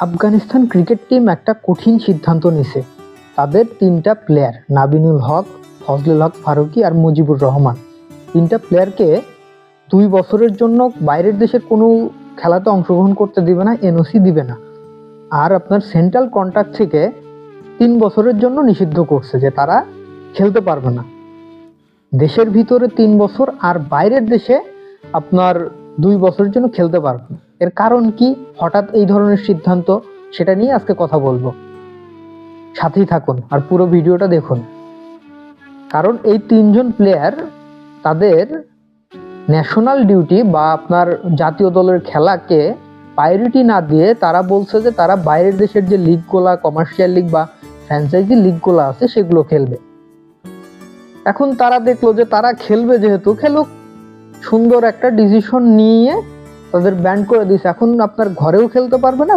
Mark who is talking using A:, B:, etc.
A: Afghanistan cricket team একটা কঠিন সিদ্ধান্ত নিছে। তাদের ৩টা প্লেয়ার নাবিনুল হক, ফজলুল হক ফারুকী আর মুজিবুর রহমান, ৩টা প্লেয়ারকে ২ বছরের জন্য বাইরের দেশের কোনো খেলাতে অংশগ্রহণ করতে দিবে না, এনওসি দিবে না। আর আপনার সেন্ট্রাল কন্ট্রাক্ট থেকে ৩ বছরের জন্য নিষিদ্ধ করছে যে তারা খেলতে পারবে না। দেশের ভিতরে ৩ বছর আর বাইরের দেশে আপনার ২ বছরের জন্য খেলতে পারবে না। এর কারণ কি, হঠাৎ এই ধরনের সিদ্ধান্ত, সেটা নিয়ে আজকে কথা বলবো। সাথেই থাকুন আর পুরো ভিডিওটা দেখুন। কারণ এই ৩জন প্লেয়ার তাদের ন্যাশনাল ডিউটি বা আপনার জাতীয় দলের খেলাকে প্রায়োরিটি না দিয়ে তারা বলছে যে তারা বাইরের দেশের যে লিগগুলা, কমার্শিয়াল লিগ বা ফ্র্যাঞ্চাইজি লিগগুলো আছে সেগুলো খেলবে। এখন তারা দেখলো যে তারা খেলবে, যেহেতু খেলুক, সুন্দর একটা ডিসিশন নিয়ে তাদের ব্যান করে দিয়েছে। এখন আপনার ঘরেও খেলতে পারবে না,